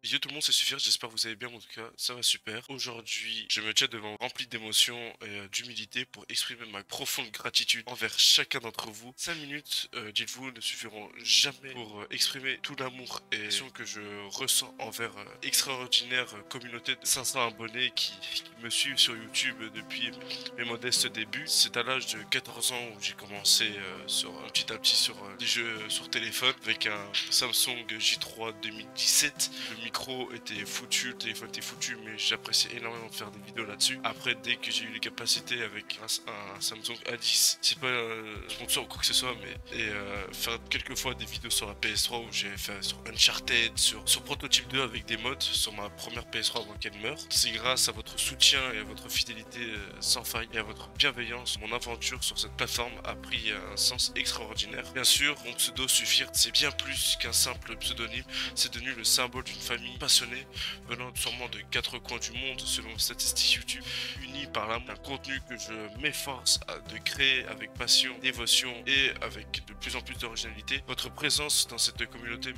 Yo tout le monde, c'est Suffire, j'espère que vous allez bien, en tout cas ça va super. Aujourd'hui, je me tiens devant rempli d'émotions et d'humilité pour exprimer ma profonde gratitude envers chacun d'entre vous. 5 minutes, dites-vous, ne suffiront jamais pour exprimer tout l'amour et l'affection que je ressens envers extraordinaire communauté de 500 abonnés qui me suivent sur YouTube depuis mes modestes débuts. C'est à l'âge de 14 ans où j'ai commencé petit à petit sur des jeux sur téléphone avec un Samsung J3 2017. Le micro était foutu, le téléphone était foutu, mais j'appréciais énormément de faire des vidéos là-dessus. Après, dès que j'ai eu les capacités avec un Samsung A10, c'est pas sponsor ou quoi que ce soit, mais faire quelques fois des vidéos sur la PS3 où j'ai fait sur Uncharted, sur Prototype 2 avec des mods sur ma première PS3 avant qu'elle meure. C'est grâce à votre soutien et à votre fidélité sans faille et à votre bienveillance, mon aventure sur cette plateforme a pris un sens extraordinaire. Bien sûr, mon pseudo Suffire, c'est bien plus qu'un simple pseudonyme, c'est devenu le symbole d'une famille passionnée venant sûrement de quatre coins du monde selon les statistiques YouTube, unis par l'amour d'un contenu que je m'efforce de créer avec passion, dévotion et avec de plus en plus d'originalité. Votre présence dans cette communauté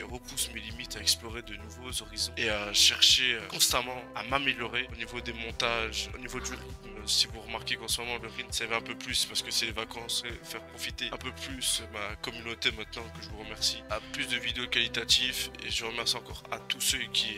repousse mes limites à explorer de nouveaux horizons et à chercher constamment à m'améliorer au niveau des montages, au niveau du rythme. Si vous remarquez qu'en ce moment le rythme s'élève un peu plus parce que c'est les vacances, et faire profiter un peu plus ma communauté maintenant, que je vous remercie, à plus de vidéos qualitatives, et je remercie encore à tous ceux qui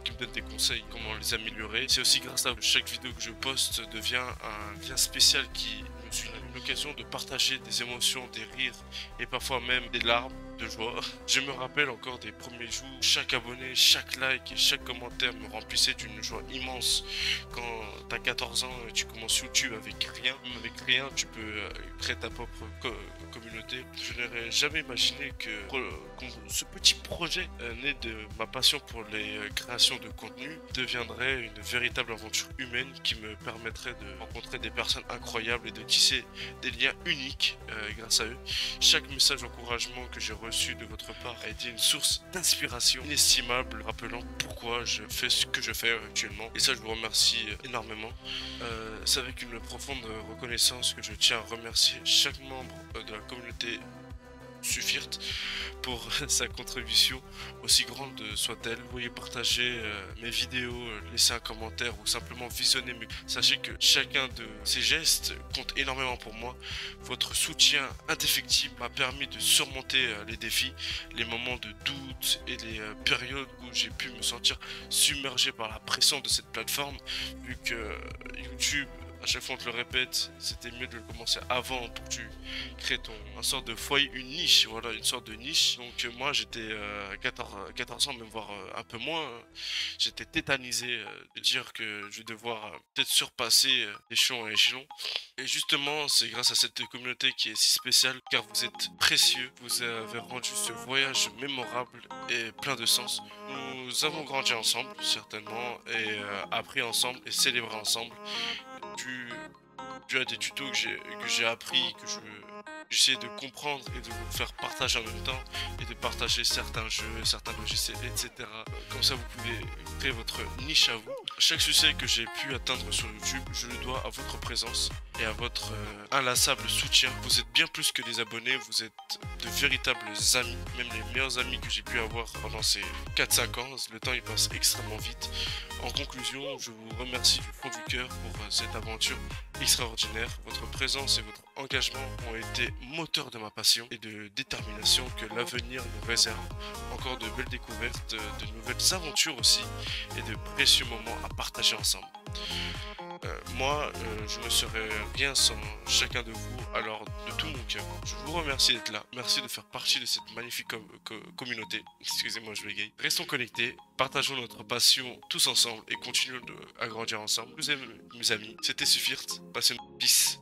me donnent des conseils comment les améliorer. C'est aussi grâce à chaque vidéo que je poste devient un lien spécial qui me suis une occasion de partager des émotions, des rires et parfois même des larmes de joie. Je me rappelle encore des premiers jours, chaque abonné, chaque like et chaque commentaire me remplissait d'une joie immense. Quand t'as 14 ans, tu commences YouTube avec rien, même avec rien, tu peux créer ta propre communauté. Je n'aurais jamais imaginé que ce petit projet né de ma passion pour les créations de contenu deviendrait une véritable aventure humaine qui me permettrait de rencontrer des personnes incroyables et de tisser des liens uniques grâce à eux. Chaque message d'encouragement que j'ai reçu de votre part a été une source d'inspiration inestimable, rappelant pourquoi je fais ce que je fais actuellement. Et ça, je vous remercie énormément. C'est avec une profonde reconnaissance que je tiens à remercier chaque membre de la communauté Suffire pour sa contribution, aussi grande soit-elle. Vous pouvez partager mes vidéos, laisser un commentaire ou simplement visionner. Mais sachez que chacun de ces gestes compte énormément pour moi. Votre soutien indéfectible m'a permis de surmonter les défis, les moments de doute et les périodes où j'ai pu me sentir submergé par la pression de cette plateforme, vu que YouTube, à chaque fois on te le répète, c'était mieux de le commencer avant pour que tu crées un sorte de foyer, une niche, voilà, une sorte de niche. Donc moi j'étais à 14 ans, même voire un peu moins, j'étais tétanisé de dire que je vais devoir peut-être surpasser échelon à échelon. Et justement, c'est grâce à cette communauté qui est si spéciale, car vous êtes précieux, vous avez rendu ce voyage mémorable et plein de sens. Nous avons grandi ensemble, certainement, et appris ensemble et célébré ensemble dû, dû à des tutos que j'ai appris, j'essaie de comprendre et de vous faire partager en même temps et de partager certains jeux, certains logiciels, etc. Comme ça, vous pouvez créer votre niche à vous. Chaque succès que j'ai pu atteindre sur YouTube, je le dois à votre présence et à votre inlassable soutien. Vous êtes bien plus que des abonnés, vous êtes de véritables amis, même les meilleurs amis que j'ai pu avoir pendant ces 4-5 ans. Le temps il passe extrêmement vite. En conclusion, je vous remercie du fond du cœur pour cette aventure extraordinaire. Votre présence et votre engagement ont été moteur de ma passion et de détermination que l'avenir nous réserve. Encore de belles découvertes, de nouvelles aventures aussi et de précieux moments à partager ensemble. Moi, je ne serais rien sans chacun de vous, alors de tout mon cœur, je vous remercie d'être là. Merci de faire partie de cette magnifique communauté. Excusez-moi, je bégaye. Restons connectés, partageons notre passion tous ensemble et continuons à grandir ensemble. Je vous aime, mes amis. C'était Suffire. Passez une peace.